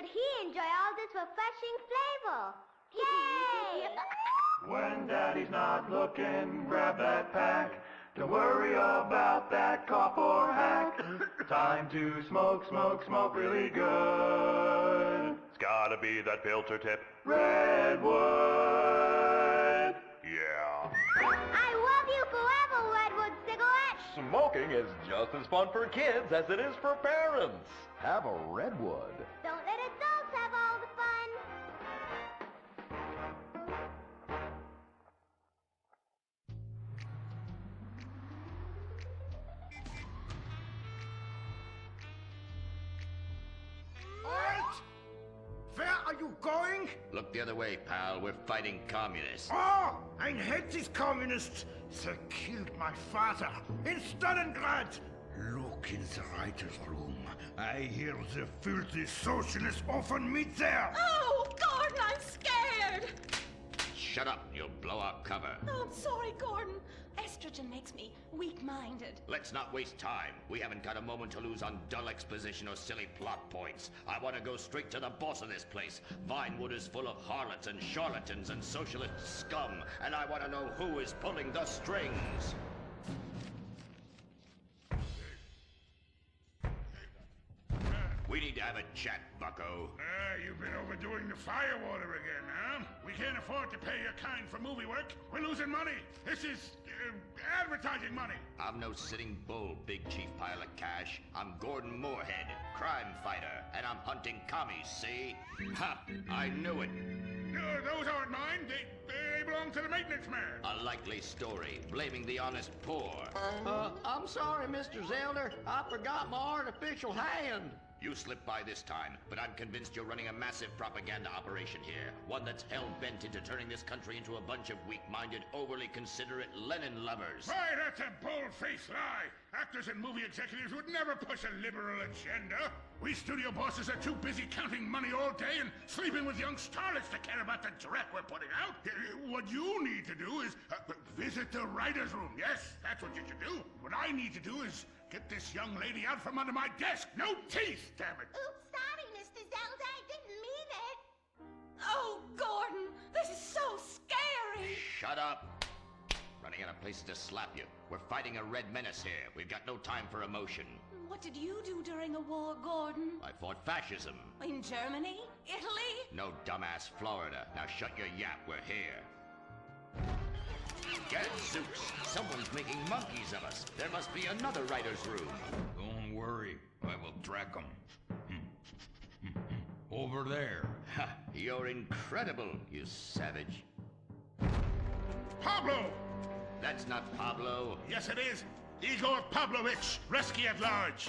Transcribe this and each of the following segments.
should he enjoy all this refreshing flavor. Yay! When Daddy's not looking, grab that pack. Don't worry about that cough or hack. Time to smoke, smoke, smoke really good. It's gotta be that filter tip. Redwood! Yeah. I love you forever, Redwood cigarette! Smoking is just as fun for kids as it is for parents. Have a Redwood. Don't let adults have all the fun. Halt! Where are you going? Look the other way, pal. We're fighting communists. Oh, I hate these communists. They killed my father in Stalingrad. Look in the writer's room. I hear the filthy socialists often meet there. Oh, Gordon, I'm scared! Shut up, you'll blow our cover. Oh, I'm sorry, Gordon. Estrogen makes me weak-minded. Let's not waste time. We haven't got a moment to lose on dull exposition or silly plot points. I want to go straight to the boss of this place. Vinewood is full of harlots and charlatans and socialist scum, and I want to know who is pulling the strings. We need to have a chat, bucko. You've been overdoing the firewater again, huh? We can't afford to pay your kind for movie work. We're losing money. This is advertising money. I'm no sitting bull, big chief pile of cash. I'm Gordon Moorhead, crime fighter, and I'm hunting commies, see? Ha! I knew it. Those aren't mine. They belong to the maintenance man. A likely story, blaming the honest poor. I'm sorry, Mr. Zelder. I forgot my artificial hand. You slipped by this time, but I'm convinced you're running a massive propaganda operation here. One that's hell-bent into turning this country into a bunch of weak-minded, overly considerate Lenin lovers. Why, that's a bold-faced lie. Actors and movie executives would never push a liberal agenda. We studio bosses are too busy counting money all day and sleeping with young starlets to care about the dreck we're putting out. What you need to do is visit the writer's room. Yes, that's what you should do. What I need to do is get this young lady out from under my desk. No teeth, damn it. Oops, sorry, Mr. Zelda. I didn't mean it. Oh, Gordon, this is so scary! Shut up. Running out of places to slap you. We're fighting a red menace here. We've got no time for emotion. What did you do during a war, Gordon? I fought fascism. In Germany? Italy? No, dumbass, Florida. Now shut your yap. We're here. Gadzooks! Someone's making monkeys of us. There must be another writer's room. Don't worry, I will track them. Over there. Ha! You're incredible, you savage. Pablo! That's not Pablo. Yes, it is. Igor Pavlovich, rescue at large.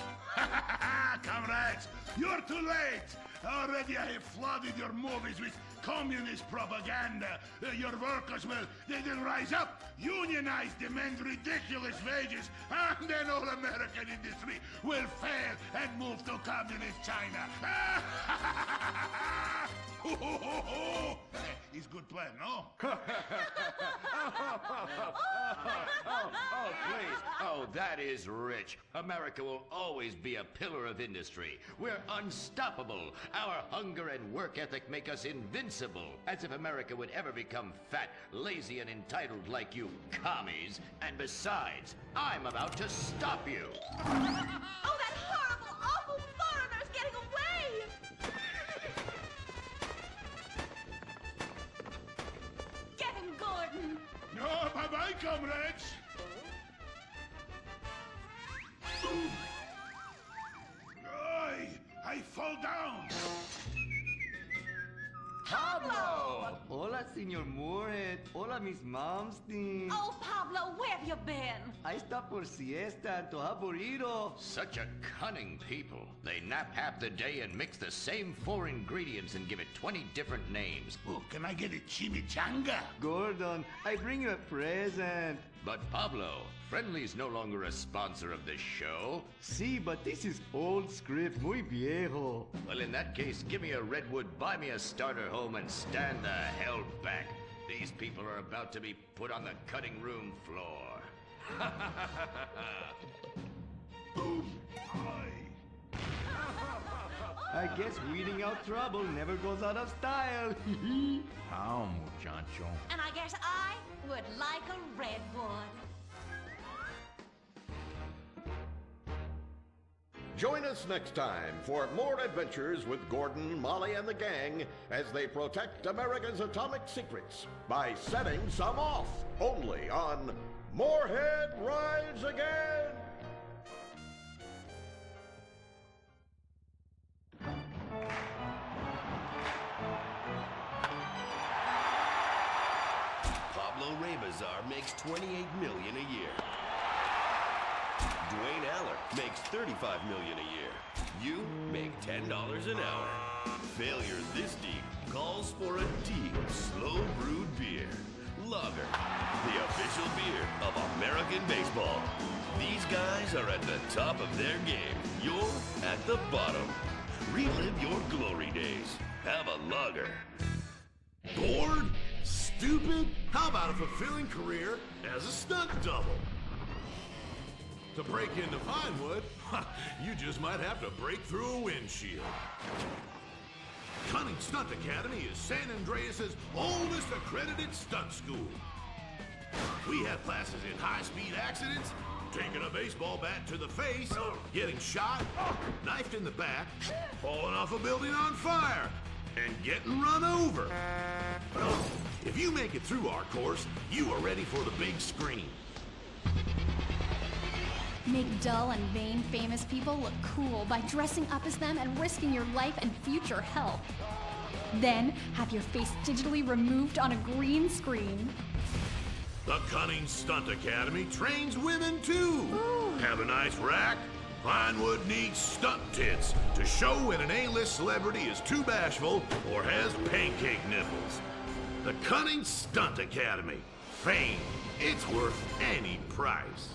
Comrades, you're too late. Already I have flooded your movies with communist propaganda. Your workers they'll rise up, unionize, demand ridiculous wages, and then all American industry will fail and move to communist China. It's good plan, no? Oh, please. Oh, that is rich. America will always be a pillar of industry. We're unstoppable. Our hunger and work ethic make us invincible. As if America would ever become fat, lazy, and entitled like you commies. And besides, I'm about to stop you. Oh, that horrible, awful foreigner's getting away! Get him, Gordon! No, bye-bye, comrades. I fall down. Pablo! Hola, Senor Moorhead. Hola, Miss Malmsteen. Oh, Pablo, where have you been? I stopped for siesta to have burrito. Such a cunning people. They nap half the day and mix the same 4 ingredients and give it 20 different names. Oh, can I get a chimichanga? Gordon, I bring you a present. But Pablo, Friendly's no longer a sponsor of this show. Sí, but this is old script, muy viejo. Well, in that case, give me a Redwood, buy me a starter home, and stand the hell back. These people are about to be put on the cutting room floor. Boom! Aye. I guess weeding out trouble never goes out of style. How, muchacho? And I guess I would like a redwood. Join us next time for more adventures with Gordon, Molly, and the gang as they protect America's atomic secrets by setting some off. Only on Moorhead Rides Again! Pablo Rebazar makes $28 million a year. Dwayne Aller makes $35 million a year. You make $10 an hour. Failure this deep calls for a deep, slow brewed beer. Lager, the official beer of American baseball. These guys are at the top of their game. You're at the bottom. Relive your glory days. Have a lager. Bored? Stupid? How about a fulfilling career as a stunt double? To break into Vinewood, you just might have to break through a windshield. Cunning Stunt Academy is San Andreas' oldest accredited stunt school. We have classes in high-speed accidents, taking a baseball bat to the face, getting shot, knifed in the back, falling off a building on fire, and getting run over. If you make it through our course, you are ready for the big screen. Make dull and vain famous people look cool by dressing up as them and risking your life and future health. Then have your face digitally removed on a green screen. The Cunning Stunt Academy trains women too. Ooh. Have a nice rack? Vinewood needs stunt tits to show when an A-list celebrity is too bashful or has pancake nipples. The Cunning Stunt Academy. Fame. It's worth any price.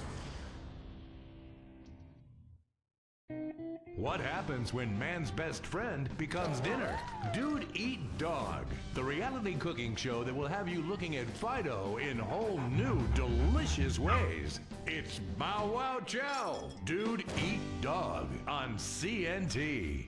What happens when man's best friend becomes dinner? Dude Eat Dog, the reality cooking show that will have you looking at Fido in whole new, delicious ways. It's Bow Wow Chow, Dude Eat Dog on CNT.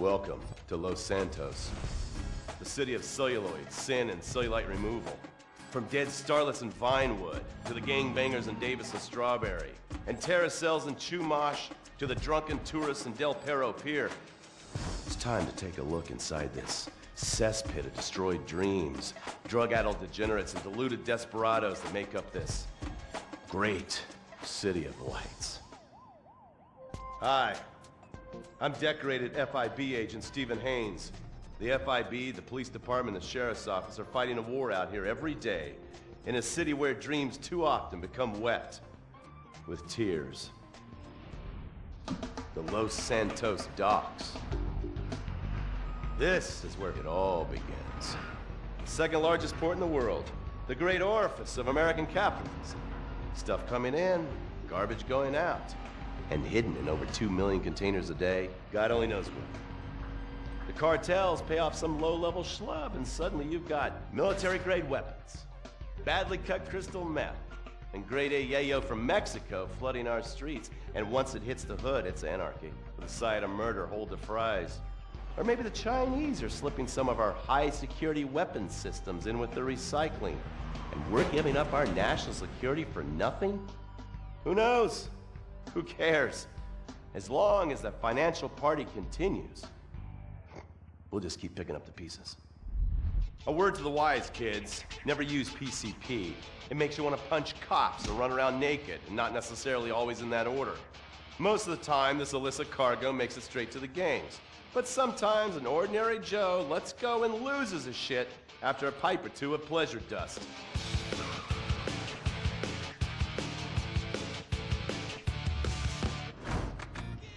Welcome to Los Santos, the city of celluloid, sin, and cellulite removal. From dead starlets in Vinewood, to the gangbangers in Davis and Strawberry, and terracels in Chumash, to the drunken tourists in Del Perro Pier. It's time to take a look inside this cesspit of destroyed dreams, drug-addled degenerates, and deluded desperados that make up this great city of lights. Hi. I'm decorated FIB agent Stephen Haynes. The FIB, the police department, and the sheriff's office are fighting a war out here every day in a city where dreams too often become wet with tears. The Los Santos docks. This is where it all begins. The second largest port in the world, the great orifice of American capitalism. Stuff coming in, garbage going out. And hidden in over 2 million containers a day, God only knows where. The cartels pay off some low-level schlub, and suddenly you've got military-grade weapons, badly cut crystal meth, and grade A yayo from Mexico flooding our streets. And once it hits the hood, it's anarchy, with a side of murder hold the fries. Or maybe the Chinese are slipping some of our high-security weapons systems in with the recycling, and we're giving up our national security for nothing? Who knows? Who cares? As long as the financial party continues, we'll just keep picking up the pieces. A word to the wise, kids. Never use PCP. It makes you want to punch cops and run around naked, and not necessarily always in that order. Most of the time, this illicit cargo makes it straight to the gangs. But sometimes an ordinary Joe lets go and loses his shit after a pipe or two of pleasure dust.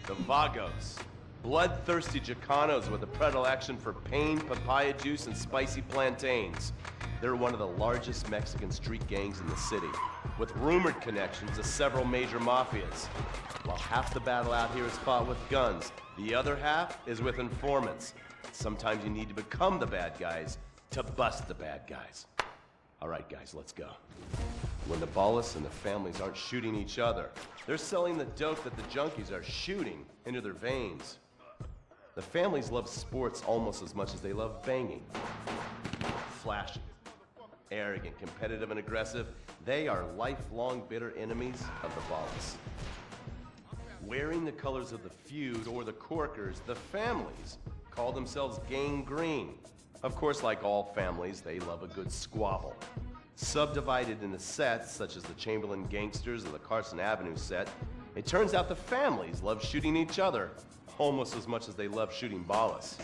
The Vagos, bloodthirsty Chicanos with a predilection for pain, papaya juice, and spicy plantains. They're one of the largest Mexican street gangs in the city, with rumored connections to several major mafias. While half the battle out here is fought with guns, the other half is with informants. Sometimes you need to become the bad guys to bust the bad guys. All right, guys, let's go. When the Ballas and the families aren't shooting each other, they're selling the dope that the junkies are shooting into their veins. The families love sports almost as much as they love banging. Flashy, arrogant, competitive, and aggressive, they are lifelong bitter enemies of the Ballas. Wearing the colors of the feud or the Corkers, the families call themselves Gang Green. Of course, like all families, they love a good squabble. Subdivided into sets, such as the Chamberlain Gangsters or the Carson Avenue set, it turns out the families love shooting each other almost as much as they love shooting Ballas.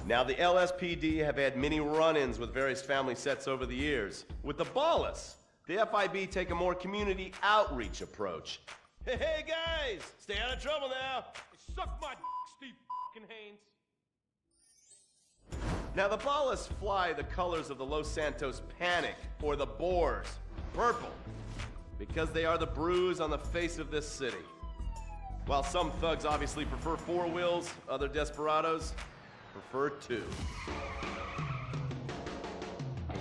Now, the LSPD have had many run-ins with various family sets over the years. With the Ballas, the FIB take a more community outreach approach. Hey guys, stay out of trouble now. Suck my Steve Haynes. Now the Ballas fly the colors of the Los Santos Panic, or the Boers, purple, because they are the bruise on the face of this city. While some thugs obviously prefer 4 wheels, other desperados prefer 2.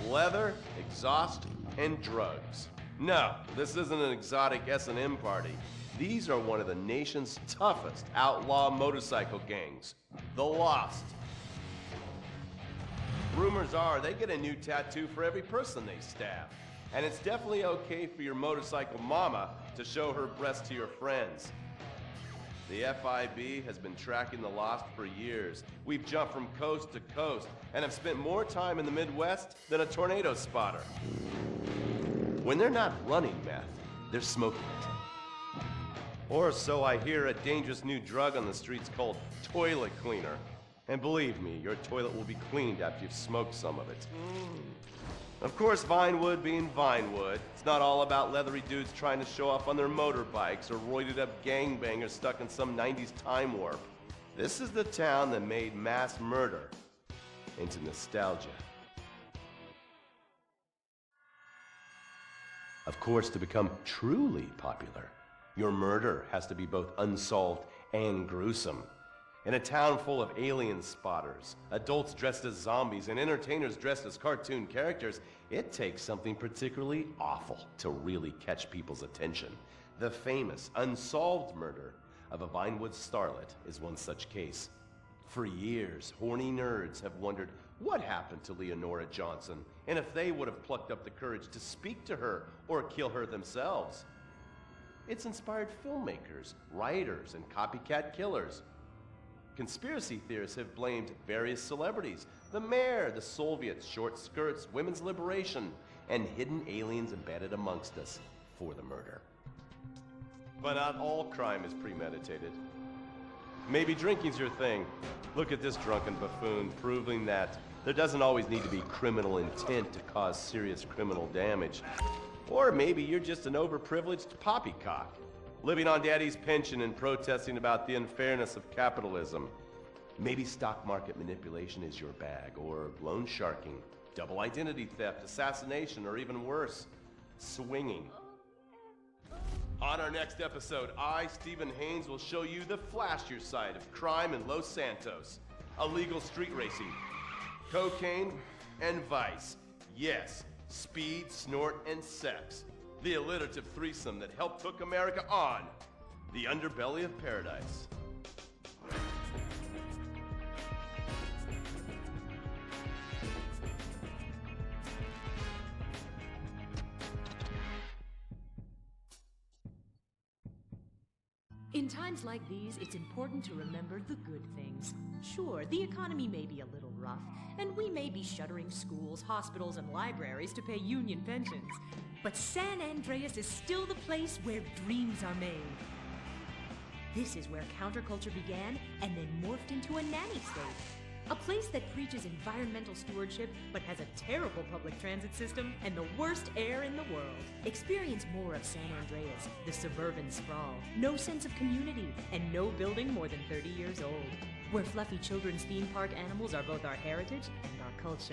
Leather, exhaust, and drugs. No, this isn't an exotic S&M party. These are one of the nation's toughest outlaw motorcycle gangs, the Lost. Rumors are they get a new tattoo for every person they stab. And it's definitely okay for your motorcycle mama to show her breast to your friends. The FIB has been tracking the Lost for years. We've jumped from coast to coast and have spent more time in the Midwest than a tornado spotter. When they're not running meth, they're smoking it. Or so I hear, a dangerous new drug on the streets called toilet cleaner. And believe me, your toilet will be cleaned after you've smoked some of it. Of course, Vinewood being Vinewood, it's not all about leathery dudes trying to show off on their motorbikes or roided up gangbangers stuck in some 90s time warp. This is the town that made mass murder into nostalgia. Of course, to become truly popular, your murder has to be both unsolved and gruesome. In a town full of alien spotters, adults dressed as zombies, and entertainers dressed as cartoon characters, it takes something particularly awful to really catch people's attention. The famous, unsolved murder of a Vinewood starlet is one such case. For years, horny nerds have wondered what happened to Leonora Johnson, and if they would have plucked up the courage to speak to her or kill her themselves. It's inspired filmmakers, writers, and copycat killers. Conspiracy theorists have blamed various celebrities, the mayor, the Soviets, short skirts, women's liberation, and hidden aliens embedded amongst us for the murder. But not all crime is premeditated. Maybe drinking's your thing. Look at this drunken buffoon, proving that there doesn't always need to be criminal intent to cause serious criminal damage. Or maybe you're just an overprivileged poppycock, living on daddy's pension and protesting about the unfairness of capitalism. Maybe stock market manipulation is your bag, or loan sharking, double identity theft, assassination, or even worse, swinging. On our next episode, I, Stephen Haynes, will show you the flashier side of crime in Los Santos. Illegal street racing, cocaine, and vice. Yes, speed, snort, and sex. The alliterative threesome that helped hook America on the underbelly of paradise. In times like these, it's important to remember the good things. Sure, the economy may be a little rough, and we may be shuttering schools, hospitals, and libraries to pay union pensions. But San Andreas is still the place where dreams are made. This is where counterculture began and then morphed into a nanny state. A place that preaches environmental stewardship but has a terrible public transit system and the worst air in the world. Experience more of San Andreas, the suburban sprawl, no sense of community, and no building more than 30 years old. Where fluffy children's theme park animals are both our heritage and our culture.